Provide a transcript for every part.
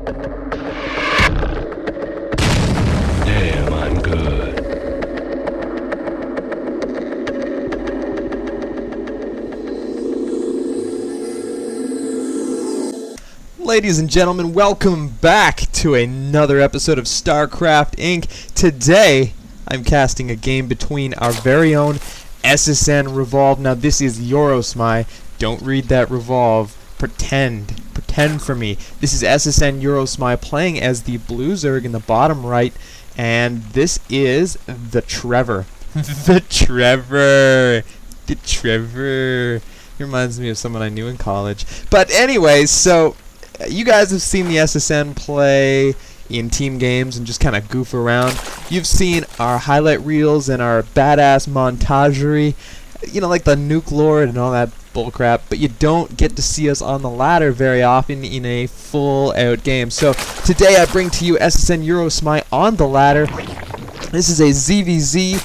Damn, I'm good. Ladies and gentlemen, welcome back to another episode of StarCraft Inc. Today, I'm casting a game between our very own SSN Revolve. Now, this is Yorosmai. Don't read that Revolve. Pretend for me. This is SSN Yorosmai playing as the blue Zerg in the bottom right, and this is TheTrevor. TheTrevor. He reminds me of someone I knew in college. But anyways, so you guys have seen the SSN play in team games and just kind of goof around. You've seen our highlight reels and our badass montagery, you know, like the Nuke Lord and all that bullcrap, but you don't get to see us on the ladder very often in a full-out game. So today I bring to you SSN Yorosmai on the ladder. This is a ZVZ.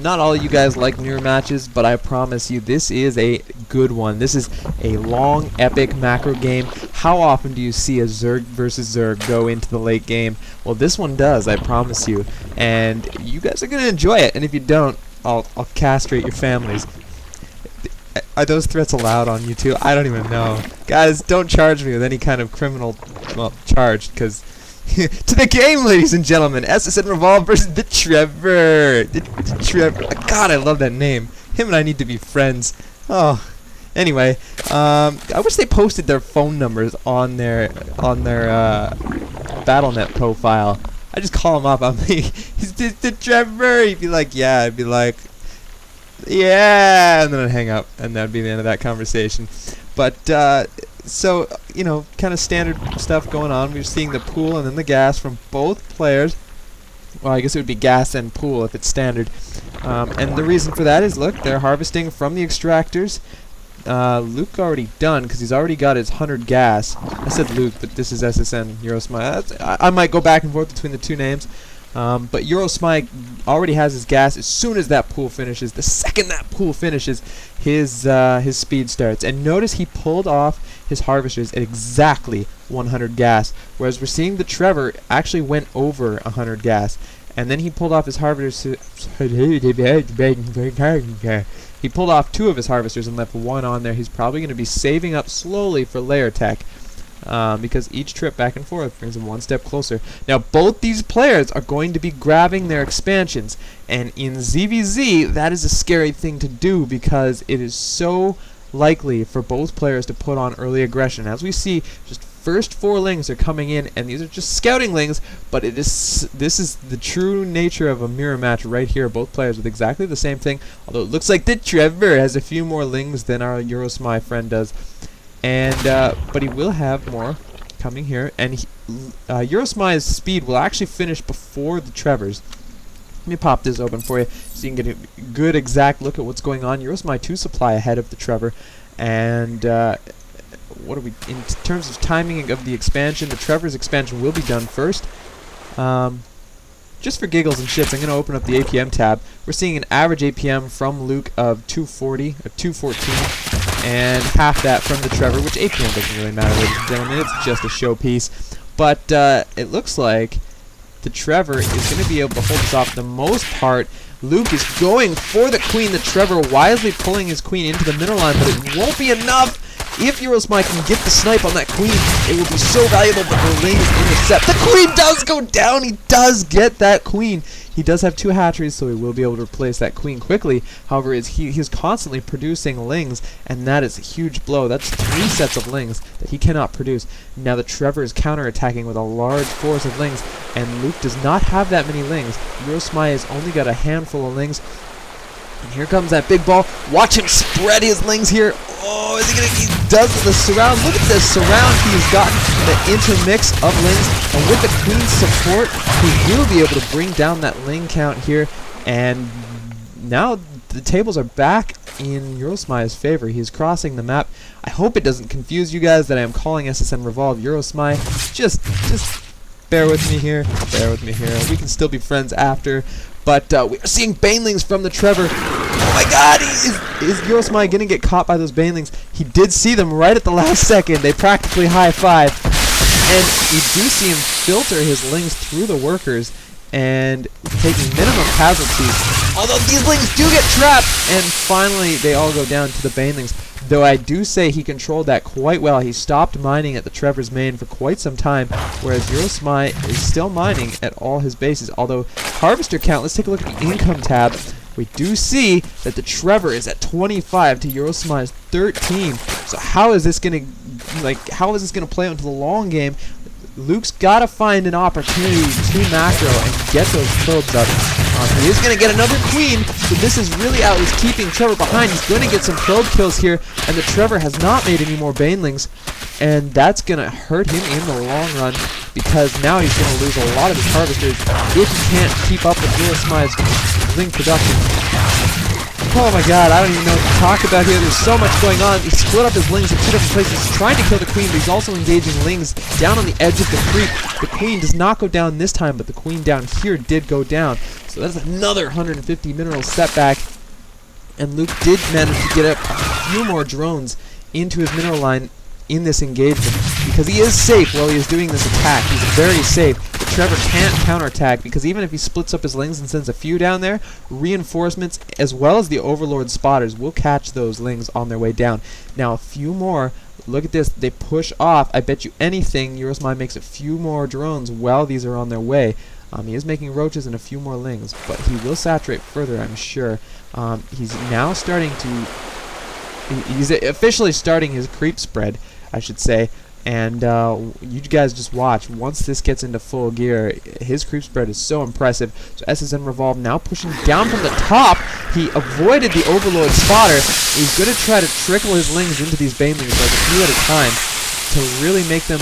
Not all you guys like mirror matches, but I promise you this is a good one. This is a long, epic macro game. How often do you see a Zerg versus Zerg go into the late game? Well, this one does, I promise you. And you guys are going to enjoy it. And if you don't, I'll castrate your families. Are those threats allowed on YouTube? I don't even know. Guys, don't charge me with any kind of criminal, well, charge, because to the game, ladies and gentlemen. SSN Revolve versus TheTrevor. TheTrevor. God, I love that name. Him and I need to be friends. Oh. Anyway, I wish they posted their phone numbers on their BattleNet profile. I just call him up. I'm like, he's TheTrevor. He'd be like, yeah. I'd be like, yeah, and then I'd hang up, and that'd be the end of that conversation. But so, you know, kind of standard stuff going on. We're seeing the pool and then the gas from both players. Well, I guess it would be gas and pool if it's standard. And the reason for that is, look, they're harvesting from the extractors. Luke already done, because he's already got his 100 gas. I said Luke, but this is SSN Yorosmai. I might go back and forth between the two names. But Yorosmai already has his gas. As soon as that pool finishes, the second that pool finishes, his speed starts. And notice he pulled off his harvesters at exactly 100 gas, whereas we're seeing TheTrevor actually went over 100 gas. And then he pulled off his harvesters. He pulled off 2 of his harvesters and left 1 on there. He's probably going to be saving up slowly for layer tech. Because each trip back and forth brings him one step closer. Now, both these players are going to be grabbing their expansions, and in ZVZ, that is a scary thing to do because it is so likely for both players to put on early aggression. As we see, just first 4 lings are coming in, and these are just scouting lings, but this is the true nature of a mirror match right here. Both players with exactly the same thing, although it looks like TheTrevor has a few more lings than our Yorosmai friend does. And but he will have more coming here, and Yorosmai's speed will actually finish before TheTrevor's. Let me pop this open for you so you can get a good exact look at what's going on. Yorosmai 2 supply ahead of TheTrevor, and what are we in terms of timing of the expansion? TheTrevor's expansion will be done first. Just for giggles and shits, I'm going to open up the APM tab. We're seeing an average APM from Luke of 240 or 214, and half that from TheTrevor, which APM doesn't really matter, ladies and gentlemen. It's just a showpiece. But it looks like TheTrevor is going to be able to hold this off for the most part. Luke is going for the queen. TheTrevor wisely pulling his queen into the middle line, but it won't be enough. If Yorosmai can get the snipe on that queen, it will be so valuable, but the lings intercept. The queen does go down. He does get that queen. He does have 2 hatcheries, so he will be able to replace that queen quickly. However, he's constantly producing lings, and that is a huge blow. That's 3 sets of lings that he cannot produce. Now TheTrevor is counterattacking with a large force of lings, and Luke does not have that many lings. Yorosmai has only got a handful of lings. And here comes that big ball. Watch him spread his lings here. Oh, is he gonna? He does the surround. Look at this surround. He's gotten the intermix of lings, and with the queen's support, he will be able to bring down that ling count here. And now the tables are back in Yorosmai's favor. He's crossing the map. I hope it doesn't confuse you guys that I am calling SSN Revolve Yorosmai. Just bear with me here. Bear with me here. We can still be friends after. But we are seeing banelings from TheTrevor. Oh my god, is Yorosmai going to get caught by those banelings? He did see them right at the last second. They practically high-five. And you do see him filter his lings through the workers and taking minimum casualties. Although these lings do get trapped, and finally they all go down to the banelings. Though I do say he controlled that quite well. He stopped mining at the Trevor's main for quite some time, whereas Yorosmai is still mining at all his bases. Although harvester count, let's take a look at the income tab. We do see that the Trevor is at 25 to Yorosmai's 13. So how is this gonna play out into the long game? Luke's got to find an opportunity to macro and get those probes up. He is going to get another queen, so this is really out. He's keeping Trevor behind. He's going to get some probe kills here, and the Trevor has not made any more banelings, and that's going to hurt him in the long run because now he's going to lose a lot of his harvesters if he can't keep up with Yorosmai's ling production. Oh my god, I don't even know what to talk about here. There's so much going on. He split up his lings in two different places. He's trying to kill the queen, but he's also engaging lings down on the edge of the creek. The queen does not go down this time, but the queen down here did go down. So that's another 150 mineral setback. And Luke did manage to get up a few more drones into his mineral line in this engagement because he is safe while he is doing this attack. He's very safe. But Trevor can't counterattack because even if he splits up his lings and sends a few down there, reinforcements as well as the Overlord spotters will catch those lings on their way down. Now a few more. Look at this. They push off. I bet you anything Yorosmai makes a few more drones while these are on their way. He is making roaches and a few more lings, but he will saturate further, I'm sure. He's now starting to... He's officially starting his creep spread, I should say. And you guys just watch. Once this gets into full gear, his creep spread is so impressive. So SSN Revolve now pushing down from the top. He avoided the Overlord spotter. He's going to try to trickle his lings into these banelings like a few at a time to really make them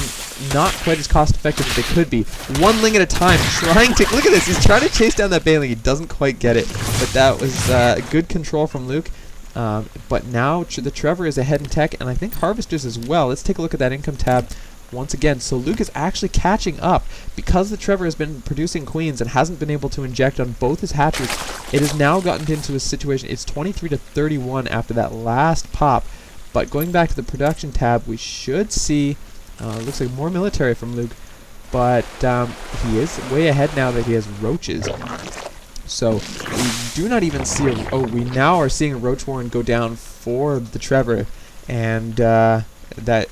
not quite as cost effective as they could be. One ling at a time, trying to... Look at this. He's trying to chase down that baneling. He doesn't quite get it. But that was good control from Luke. But now the Trevor is ahead in tech, and I think harvesters as well. Let's take a look at that income tab once again. So Luke is actually catching up because the Trevor has been producing queens and hasn't been able to inject on both his hatcheries. It has now gotten into a situation. It's 23 to 31 after that last pop. But going back to the production tab, we should see looks like more military from Luke, but he is way ahead now that he has roaches. So we do not even see we now are seeing a roach warren go down for the Trevor, and that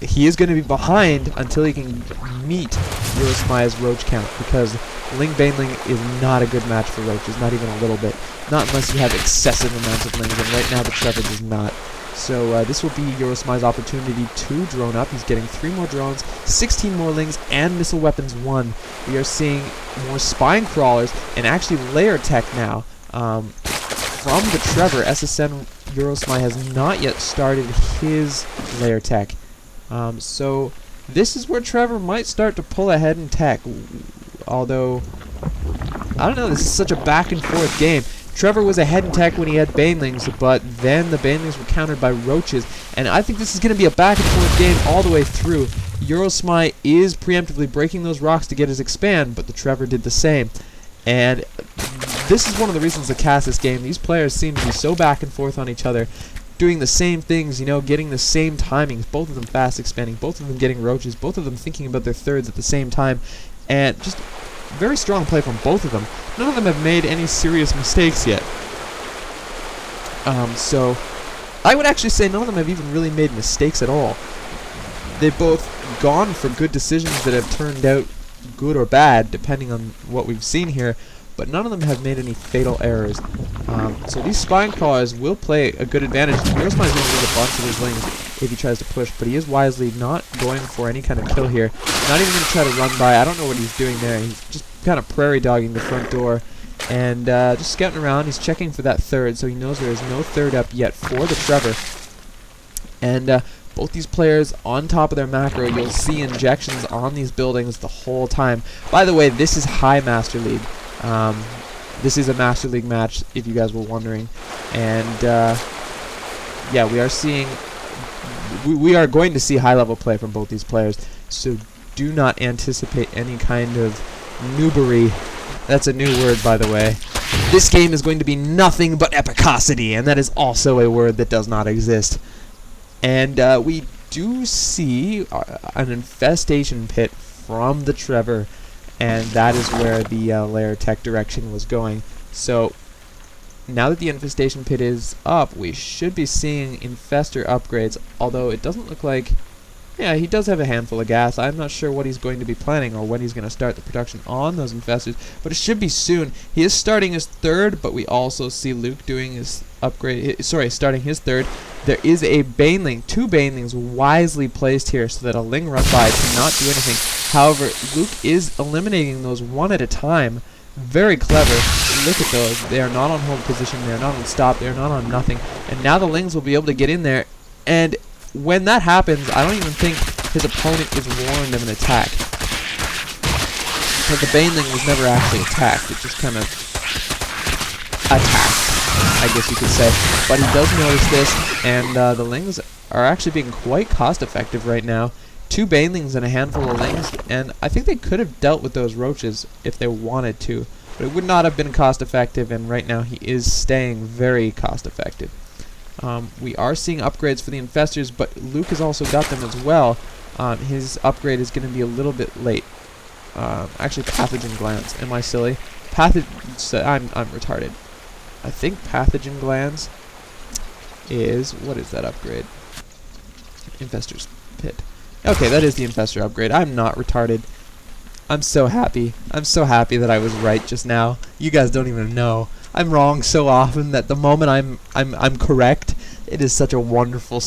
he is going to be behind until he can meet Yorosmai's roach count, because Ling Baneling is not a good match for roaches, not even a little bit. Not unless you have excessive amounts of lings, and right now the Trevor does not. So this will be Yorosmai's opportunity to drone up. He's getting 3 more drones, 16 more lings, and missile weapons 1. We are seeing more spine crawlers and actually layer tech now. From the Trevor, SSN Yorosmai has not yet started his layer tech. So this is where Trevor might start to pull ahead in tech. Although, I don't know, this is such a back and forth game. Trevor was ahead in tech when he had banelings, but then the banelings were countered by roaches, and I think this is going to be a back and forth game all the way through. Yorosmai is preemptively breaking those rocks to get his expand, but the Trevor did the same. And this is one of the reasons to cast this game. These players seem to be so back and forth on each other, doing the same things, you know, getting the same timings, both of them fast expanding, both of them getting roaches, both of them thinking about their thirds at the same time, and just very strong play from both of them. None of them have made any serious mistakes yet. So I would actually say none of them have even really made mistakes at all. They've both gone for good decisions that have turned out good or bad, depending on what we've seen here, but none of them have made any fatal errors. So these spine crawlers will play a good advantage. Yorosmai is going to lose a bunch of his lings if he tries to push, but he is wisely not going for any kind of kill here. Not even going to try to run by. I don't know what he's doing there. He's just kind of prairie dogging the front door and just scouting around. He's checking for that third, so he knows there is no third up yet for the Trevor. And both these players on top of their macro, you'll see injections on these buildings the whole time. By the way, this is High Master League. This is a Master League match, if you guys were wondering. And yeah, we are seeing... We are going to see high-level play from both these players, so do not anticipate any kind of noobery. That's a new word, by the way. This game is going to be nothing but epicosity, and that is also a word that does not exist. And we do see an infestation pit from the Trevor, and that is where the lair tech direction was going. So now that the infestation pit is up, we should be seeing infestor upgrades, although it doesn't look like... Yeah, he does have a handful of gas. I'm not sure what he's going to be planning or when he's going to start the production on those infestors, but it should be soon. He is starting his third, but we also see Luke doing his upgrade... starting his third. There is a Baneling, 2 Banelings wisely placed here so that a Ling run by cannot do anything. However, Luke is eliminating those one at a time. Very clever. Look at those. They are not on hold position. They are not on stop. They are not on nothing. And now the Lings will be able to get in there. And when that happens, I don't even think his opponent is warned of an attack. But the Baneling was never actually attacked. It just kind of attacked, I guess you could say. But he does notice this, and the Lings are actually being quite cost effective right now. 2 Banelings and a handful of Lings, and I think they could have dealt with those roaches if they wanted to, but it would not have been cost effective, and right now he is staying very cost effective. We are seeing upgrades for the infestors, but Luke has also got them as well. His upgrade is going to be a little bit late. Actually, pathogen glands. Am I silly? I'm retarded. I think pathogen glands is... What is that upgrade? Infestor's pit. Okay, that is the infestor upgrade. I'm not retarded. I'm so happy. I'm so happy that I was right just now. You guys don't even know. I'm wrong so often that the moment I'm correct, it is such a wonderful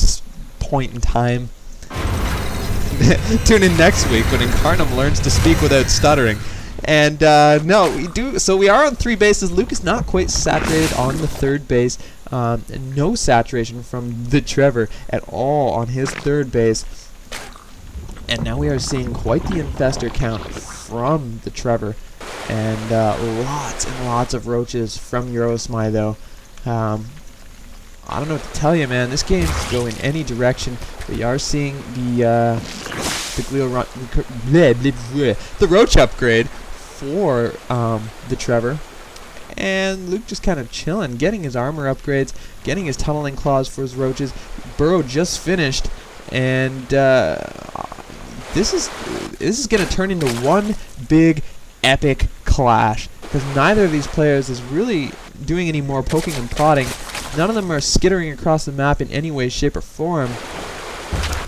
point in time. Tune in next week when Incarnum learns to speak without stuttering. And no, we do. So we are on 3 bases. Luke is not quite saturated on the 3rd base. No saturation from TheTrevor at all on his 3rd base. And now we are seeing quite the infestor count from TheTrevor, and lots and lots of roaches from Yorosmai though. I don't know what to tell you, man. This game can go in any direction. We are seeing the roach upgrade for TheTrevor, and Luke just kind of chilling, getting his armor upgrades, getting his tunneling claws for his roaches. Burrow just finished, and this is going to turn into one big epic clash, because neither of these players is really doing any more poking and prodding. None of them are skittering across the map in any way, shape, or form.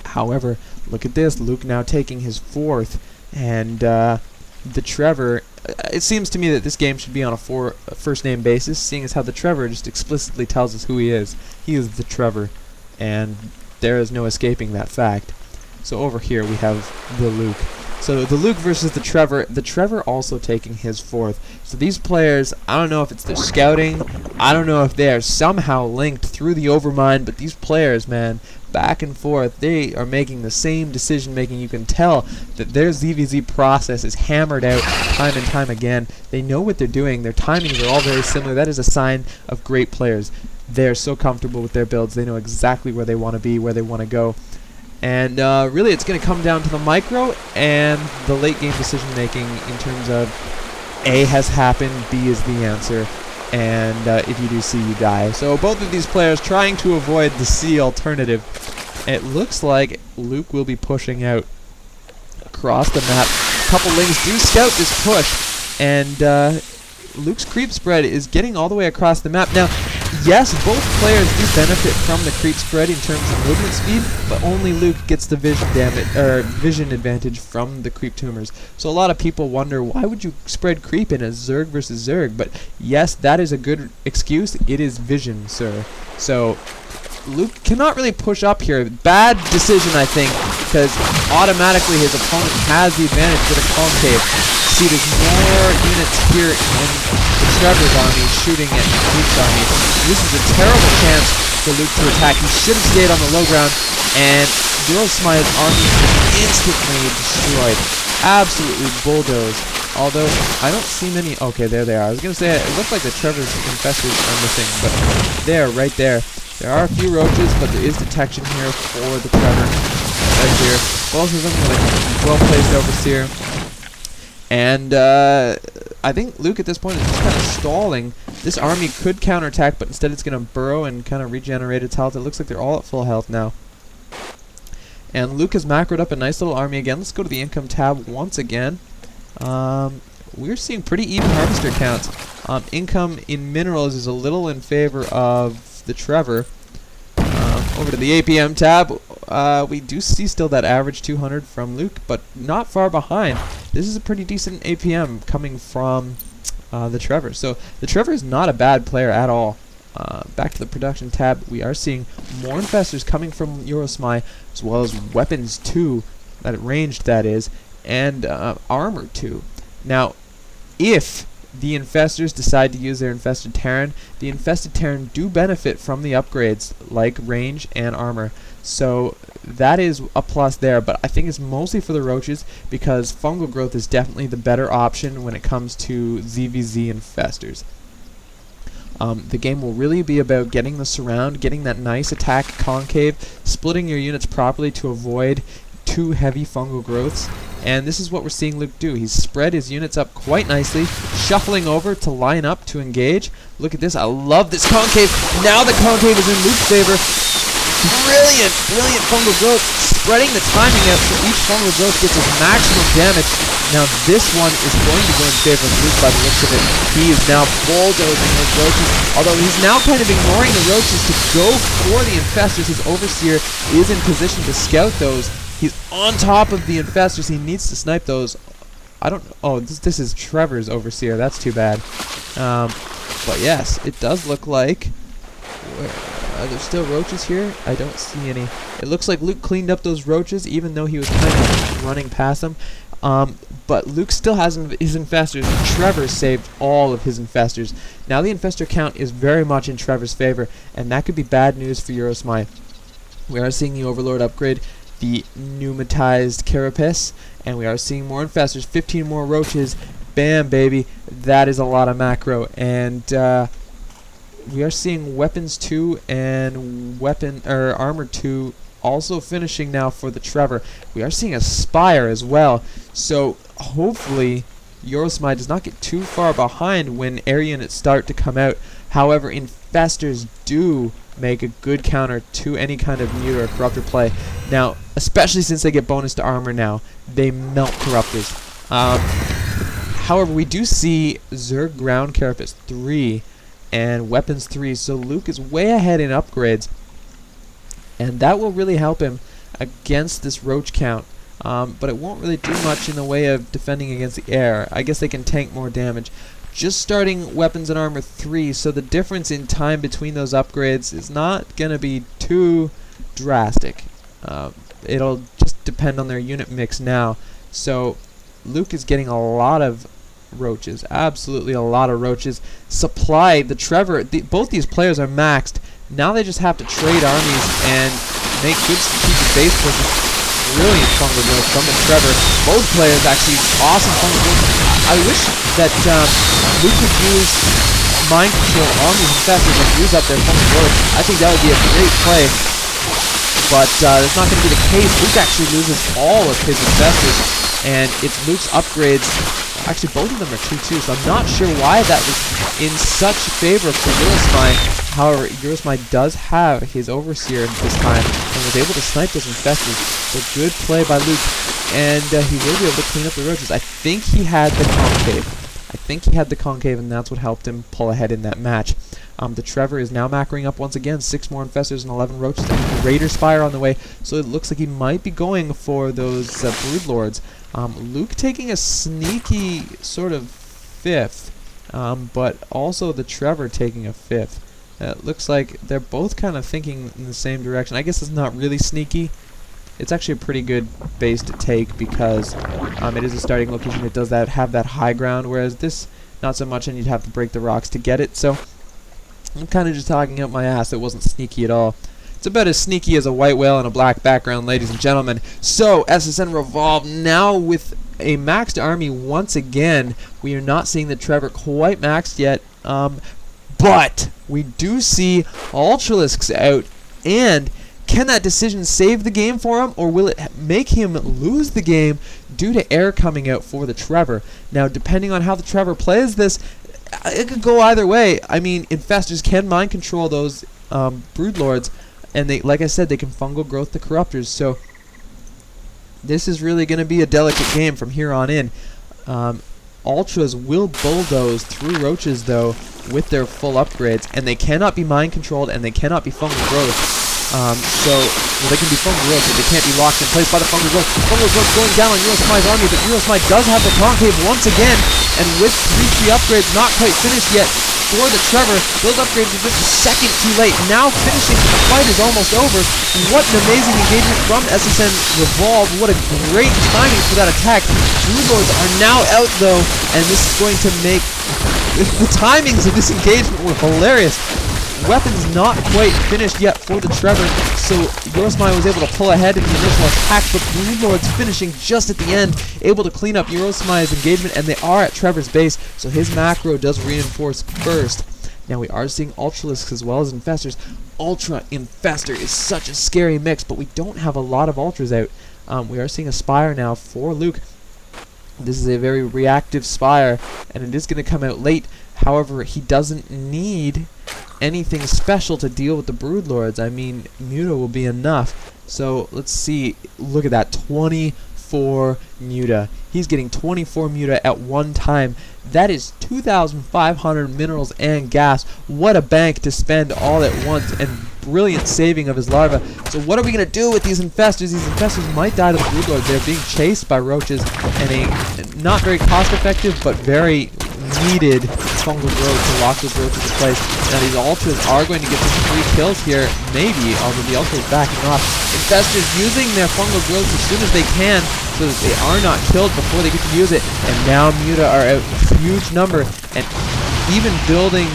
However, look at this. Luke now taking his 4th, and TheTrevor... It seems to me that this game should be on a first-name basis, seeing as how TheTrevor just explicitly tells us who he is. He is TheTrevor, and there is no escaping that fact. So over here we have the Luke. So the Luke versus TheTrevor. TheTrevor also taking his 4th. So these players, I don't know if it's their scouting, I don't know if they are somehow linked through the Overmind, but these players, man, back and forth, they are making the same decision making. You can tell that their ZVZ process is hammered out time and time again. They know what they're doing. Their timings are all very similar. That is a sign of great players. They're so comfortable with their builds. They know exactly where they want to be, where they want to go. And really, it's going to come down to the micro and the late game decision making in terms of A has happened, B is the answer, and if you do C, you die. So both of these players trying to avoid the C alternative. It looks like Luke will be pushing out across the map. A couple Lings do scout this push, and Luke's creep spread is getting all the way across the map. Now, yes, both players do benefit from the creep spread in terms of movement speed, but only Luke gets the vision advantage from the creep tumors. So a lot of people wonder, why would you spread creep in a Zerg versus Zerg? But yes, that is a good excuse. It is vision, sir. So Luke cannot really push up here. Bad decision, I think, because automatically his opponent has the advantage with a concave. See, there's more units here in TheTrevor's army shooting at Luke's army. This is a terrible chance for Luke to attack. He should have stayed on the low ground, and Yorosmai's army is instantly destroyed. Absolutely bulldozed. Although, I don't see many... Okay, there they are. I was going to say, it looked like TheTrevor's infestors are missing, but there, right there. There are a few roaches, but there is detection here for TheTrevor. Right here. Both of them with a well-placed overseer. And I think Luke at this point is just kind of stalling. This army could counterattack, but instead it's going to burrow and kind of regenerate its health. It looks like they're all at full health now. And Luke has macroed up a nice little army again. Let's go to the income tab once again. We're seeing pretty even harvester counts. Income in minerals is a little in favor of the Trevor. Over to the APM tab, we do see still that average 200 from Luke, but not far behind. This is a pretty decent APM coming from the Trevor. So the Trevor is not a bad player at all. Back to the production tab, we are seeing more infestors coming from Yorosmai, as well as weapons 2, that ranged that is, and armor 2. Now, if the infestors decide to use their infested Terran, the infested Terran do benefit from the upgrades like range and armor. So that is a plus there, but I think it's mostly for the roaches because fungal growth is definitely the better option when it comes to ZVZ infestors. The game will really be about getting the surround, getting that nice attack concave, splitting your units properly to avoid too heavy fungal growths, and this is what we're seeing Luke do. He's spread his units up quite nicely, shuffling over to line up to engage. Look at this, I love this concave. Now the concave is in Luke's favor. Brilliant, brilliant fungal growth, spreading the timing out so each fungal growth gets its maximum damage. Now this one is going to go in favor of Luke by the looks of it. He is now bulldozing those roaches, although he's now kind of ignoring the roaches to go for the infestors. His overseer is in position to scout those. He's on top of the infestors. He needs to snipe those. I don't know. Oh, this is Trevor's overseer. That's too bad. But yes, it does look like... Are there still roaches here? I don't see any. It looks like Luke cleaned up those roaches, even though he was kind of running past them. But Luke still has his infestors. Trevor saved all of his infestors. Now the infestor count is very much in Trevor's favor, and that could be bad news for Yorosmai. We are seeing the Overlord upgrade the pneumatized carapace, and we are seeing more infestors, 15 more roaches. Bam, baby. That is a lot of macro. And we are seeing weapons 2 and armor 2 also finishing now for the Trevor. We are seeing a spire as well. So hopefully Yorosmai does not get too far behind when air units start to come out. However, infestors do make a good counter to any kind of mute or corruptor play. Now, especially since they get bonus to armor now, they melt corruptors. However, we do see Zerg ground carapace 3 and weapons 3, so Luke is way ahead in upgrades, and that will really help him against this roach count. But it won't really do much in the way of defending against the air. I guess they can tank more damage. Just starting weapons and armor 3, so the difference in time between those upgrades is not going to be too drastic. It'll just depend on their unit mix now. So Luke is getting a lot of roaches, absolutely a lot of roaches. Supply, the Trevor, both these players are maxed. Now they just have to trade armies and make good strategic base pushes. Brilliant fungal growth from the Trevor. Both players actually awesome fungal growth. I wish that Luke could use mind control on these infestors and use up their fungal growth. I think that would be a great play, but that's not going to be the case. Luke actually loses all of his infestors, and it's Luke's upgrades. Actually, both of them are 2-2, so I'm not sure why that was in such favor for Yorosmai. However, Yorosmai does have his overseer this time and was able to snipe those infestors. So good play by Luke, and he will be able to clean up the roaches. I think he had the concave. And that's what helped him pull ahead in that match. The Trevor is now macroing up once again, 6 more infestors and 11 roaches, and Raider Spire on the way, so it looks like he might be going for those Broodlords. Luke taking a sneaky sort of 5th, but also the Trevor taking a 5th. It looks like they're both kind of thinking in the same direction. I guess it's not really sneaky. It's actually a pretty good base to take because it is a starting location. It does have that high ground, whereas this, not so much, and you'd have to break the rocks to get it. So I'm kind of just talking out my ass. It wasn't sneaky at all. It's about as sneaky as a white whale on a black background, ladies and gentlemen. So, SSN Revolve now with a maxed army once again. We are not seeing the Trevor quite maxed yet, but we do see Ultralisks out, and can that decision save the game for him, or will it make him lose the game due to air coming out for the Trevor? Now, depending on how the Trevor plays this, it could go either way. I mean, infestors can mind control those Broodlords, and they, like I said, they can fungal growth the corruptors. So This is really going to be a delicate game from here on in. Ultras will bulldoze through roaches, though, with their full upgrades, and they cannot be mind controlled, and they cannot be fungal growth. Well, they can be fungal growth, but they can't be locked in place by the fungal growth. Fungal growth going down on Yorosmai's army, but Yorosmai does have the concave once again, and with 3 upgrades not quite finished yet for the Trevor. Those upgrades are just a second too late. Now finishing, the fight is almost over. What an amazing engagement from SSN Revolve. What a great timing for that attack. Broodlords are now out, though, and this is going to make... The timings of this engagement were hilarious. Weapons not quite finished yet for the Trevor, so Yorosmai was able to pull ahead in the initial attack, but Broodlords finishing just at the end, able to clean up Yorosmai's engagement, and they are at Trevor's base, so his macro does reinforce first. Now we are seeing Ultralisks as well as Infestors. Ultra Infestor is such a scary mix, but we don't have a lot of Ultras out. We are seeing a Spire now for Luke. This is a very reactive Spire, and it is going to come out late. However, he doesn't need anything special to deal with the Broodlords. I mean, Muta will be enough. So, let's see. Look at that. 24 Muta. He's getting 24 Muta at one time. That is 2,500 minerals and gas. What a bank to spend all at once, and brilliant saving of his larva. So what are we going to do with these Infestors? These Infestors might die to the Broodlords. They're being chased by roaches, and a not very cost-effective, but very needed fungal growth to lock those roaches in place. Now these Ultras are going to get some 3 kills here, maybe, although the Ultra is backing off. Infestors using their fungal growth as soon as they can, so that they are not killed before they get to use it. And now Muta are out in huge number, and even building,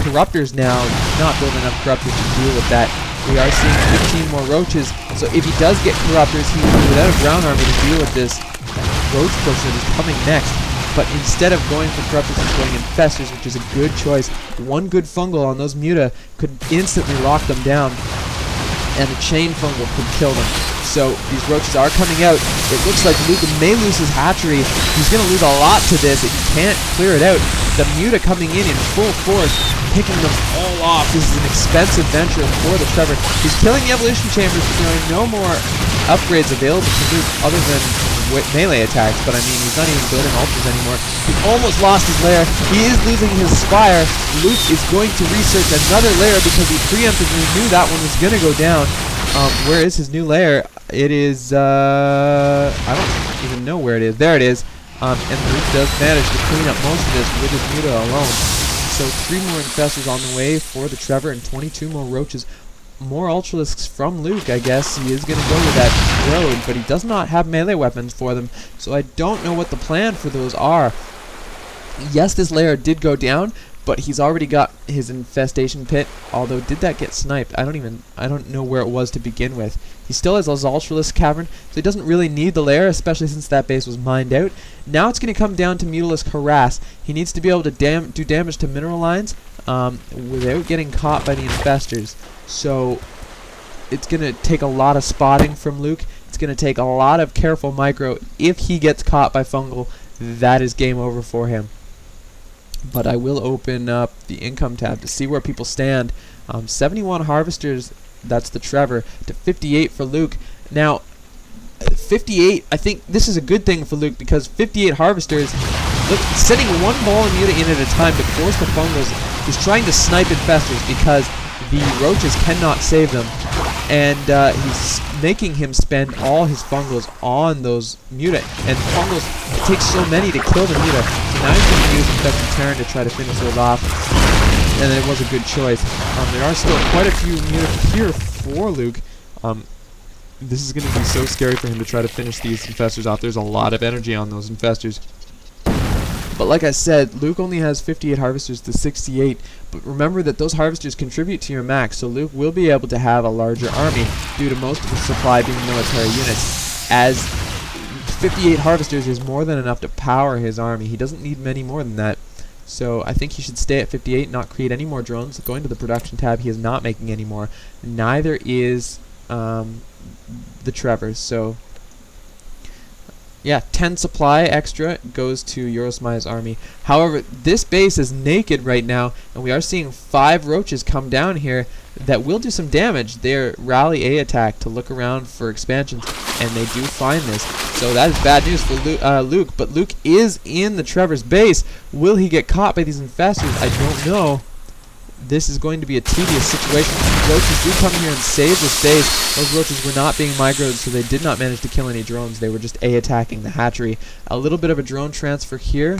Corruptors now, not building enough Corruptors to deal with that. We are seeing 15 more roaches, so if he does get Corruptors, he will be without a ground army to deal with this roach push that is coming next. But instead of going for Corruptors, he's going Infestors, which is a good choice. One good fungal on those Muta could instantly lock them down, and a chain fungal could kill them. So these roaches are coming out. It looks like Luke may lose his hatchery. He's going to lose a lot to this if he can't clear it out. The Muta coming in full force, picking them all off. This is an expensive venture for the Trevor. He's killing the evolution chambers, but there are no more upgrades available to Luke other than melee attacks. But I mean, he's not even building Ultras anymore. He almost lost his lair. He is losing his Spire. Luke is going to research another lair because he preemptively knew that one was going to go down. Where is his new lair? It is, I don't even know where it is. There it is. And Luke does manage to clean up most of this with his Muta alone. So 3 more Infestors on the way for the Trevor and 22 more roaches. More Ultralisks from Luke, I guess. He is going to go with that road, but he does not have melee weapons for them. So I don't know what the plan for those are. Yes, this lair did go down, but he's already got his infestation pit. Although, did that get sniped? I don't know where it was to begin with. He still has his Ultralisk cavern, so he doesn't really need the lair, especially since that base was mined out. Now it's going to come down to Mutalisk Harass. He needs to be able to do damage to mineral lines without getting caught by the Infestors. So it's going to take a lot of spotting from Luke. It's going to take a lot of careful micro. If he gets caught by fungal, that is game over for him. But I will open up the income tab to see where people stand. 71 harvesters, that's the Trevor, to 58 for Luke. Now, 58, I think this is a good thing for Luke because 58 harvesters, look, setting one ball and Muta in at a time to force the fungals. He's trying to snipe Infestors because the roaches cannot save them. And he's making him spend all his fungals on those Muta. And fungals, it takes so many to kill the Muta. So now he's going to use Infested Turn to try to finish those off. And it was a good choice. There are still quite a few Muta here for Luke. This is going to be so scary for him to try to finish these Infestors off. There's a lot of energy on those Infestors. But like I said, Luke only has 58 harvesters to 68. But remember that those harvesters contribute to your max, so Luke will be able to have a larger army due to most of the supply being military units. As 58 harvesters is more than enough to power his army. He doesn't need many more than that. So I think he should stay at 58, not create any more drones. Going to the production tab, he is not making any more. Neither is the Trevor. So yeah, 10 supply extra goes to Yorosmai's army. However, this base is naked right now, and we are seeing 5 roaches come down here. that will do some damage. Their rally A attack to look around for expansions, and they do find this. So that is bad news for Luke, but Luke is in the Trevor's base. Will he get caught by these infestors? I don't know. This is going to be a tedious situation. Roaches do come here and save this base. Those roaches were not being migrated, so they did not manage to kill any drones. They were just A attacking the hatchery. A little bit of a drone transfer here,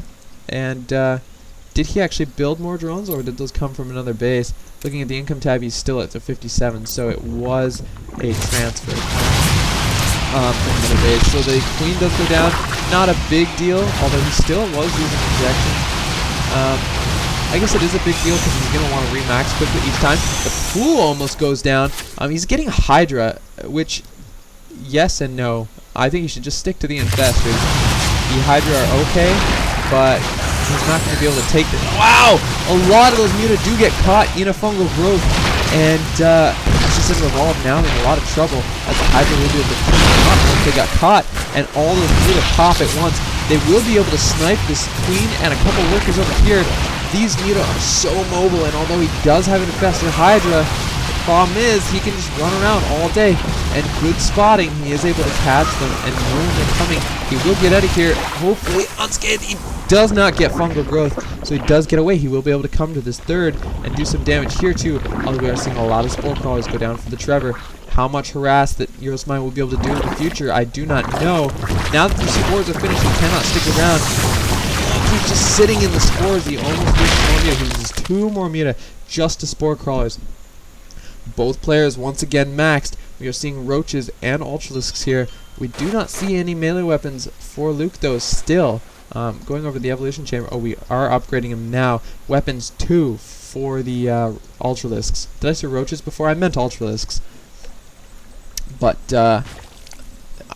and did he actually build more drones, or did those come from another base? Looking at the income tab, he's still at the 57, so it was a transfer from another base. So the queen does go down. Not a big deal, although he still was using injection. I guess it is a big deal because he's going to want to remax quickly each time. The pool almost goes down. He's getting Hydra, which, yes and no. I think he should just stick to the infestors. The Hydra are okay, but he's not going to be able to take this. Wow! A lot of those muta do get caught in a fungal growth, and SSN Revolve now in a lot of trouble as the Hydra will be able to finish them up once they got caught, and all those muta pop at once. They will be able to snipe this queen and a couple workers over here. These muta are so mobile, and although he does have an infestor Hydra, the problem is he can just run around all day. And good spotting, he is able to catch them, and knowing they're coming, he will get out of here, hopefully unscathed. He does not get fungal growth, so he does get away. He will be able to come to this third and do some damage here too, although we are seeing a lot of spore crawlers go down for the Trevor. How much harass that Yorosmai will be able to do in the future, I do not know. Now that the spores are finished, he cannot stick around. He's just sitting in the spores. He almost reached more muta. He uses 2 more muta just to spore crawlers. Both players once again maxed. We are seeing roaches and ultralisks here. We do not see any melee weapons for Luke though still. Going over the evolution chamber. Oh, we are upgrading him now. Weapons 2 for the ultralisks. Did I say roaches before? I meant ultralisks. But I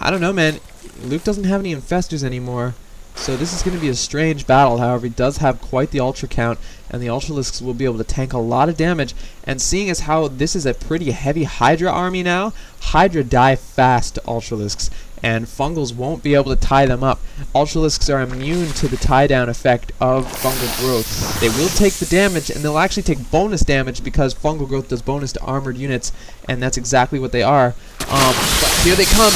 don't know, man. Luke doesn't have any infestors anymore. So this is going to be a strange battle. However, he does have quite the ultra count, and the ultralisks will be able to tank a lot of damage. And seeing as how this is a pretty heavy Hydra army now, Hydra die fast to ultralisks, and fungals won't be able to tie them up. Ultralisks are immune to the tie-down effect of fungal growth. They will take the damage, and they'll actually take bonus damage because fungal growth does bonus to armored units, and that's exactly what they are. But here they come.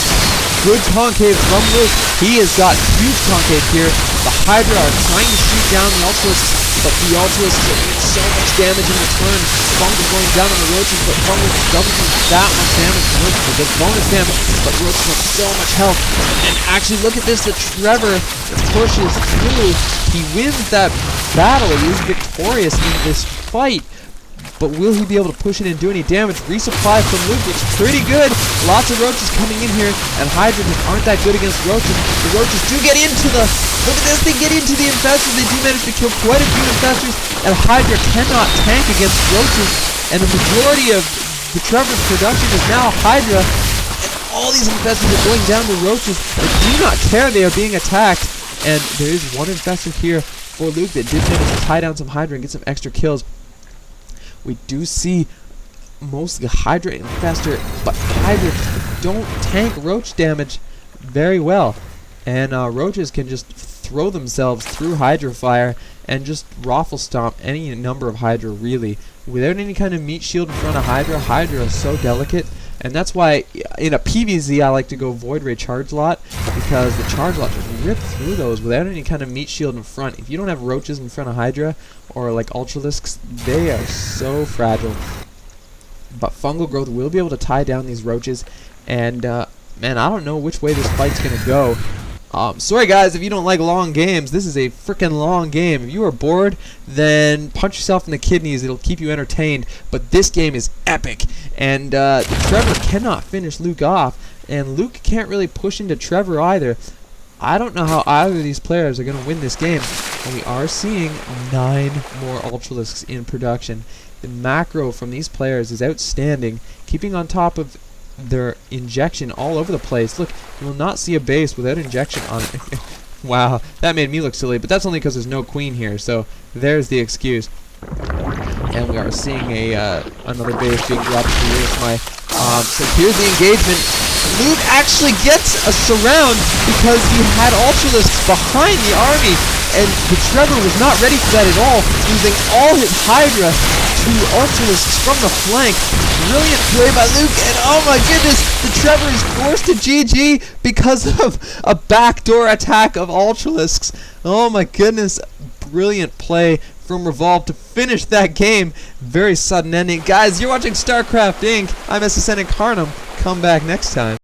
Good concave from Luke. He has got huge concave here. The Hydra are trying to shoot down the ultralisks, but the ultralisks are doing so much damage in return. Fungal going down on the roaches, but fungal doesn't do that much damage to roaches. It does bonus damage, but roaches have so much health. And actually, look at this. The Trevor pushes through. He wins that battle. He is victorious in this fight. But will he be able to push in and do any damage? Resupply from Luke looks pretty good. Lots of roaches coming in here, and Hydra just aren't that good against roaches. The roaches do get into the... Look at this, they get into the infestors. They do manage to kill quite a few infestors, and Hydra cannot tank against roaches. And the majority of the Trevor's production is now Hydra, and all these infestors are going down to roaches. They do not care they are being attacked, and there is one infestor here for Luke that did manage to tie down some Hydra and get some extra kills. We do see mostly Hydra infestor, but Hydra don't tank roach damage very well. And roaches can just throw themselves through Hydra fire and just raffle stomp any number of Hydra really. Without any kind of meat shield in front of Hydra, Hydra is so delicate. And that's why in a PvZ I like to go Void Ray Charge Lot, because the Charge Lot just rip through those without any kind of meat shield in front. If you don't have roaches in front of Hydra, or like ultralisks, they are so fragile. But fungal growth will be able to tie down these roaches, and man, I don't know which way this fight's gonna go. Sorry guys if you don't like long games. This is a freaking long game. If you are bored, then punch yourself in the kidneys. It'll keep you entertained. But this game is epic, and Trevor cannot finish Luke off, and Luke can't really push into Trevor either. I don't know how either of these players are going to win this game, and we are seeing 9 more ultralisks in production. The macro from these players is outstanding, keeping on top of their injection all over the place. Look, you will not see a base without injection on it. Wow, that made me look silly, but that's only because there's no queen here, so there's the excuse. And we are seeing another base being dropped to Yorosmai. So here's the engagement. Luke actually gets a surround because he had ultralisks behind the army, and the Trevor was not ready for that at all, using all his Hydra two Ultralisks from the flank. Brilliant play by Luke, and oh my goodness, TheTrevor is forced to GG because of a backdoor attack of Ultralisks. Oh my goodness, brilliant play from Revolve to finish that game. Very sudden ending. Guys, you're watching StarCraft Inc. I'm SSN Incarnum. Come back next time.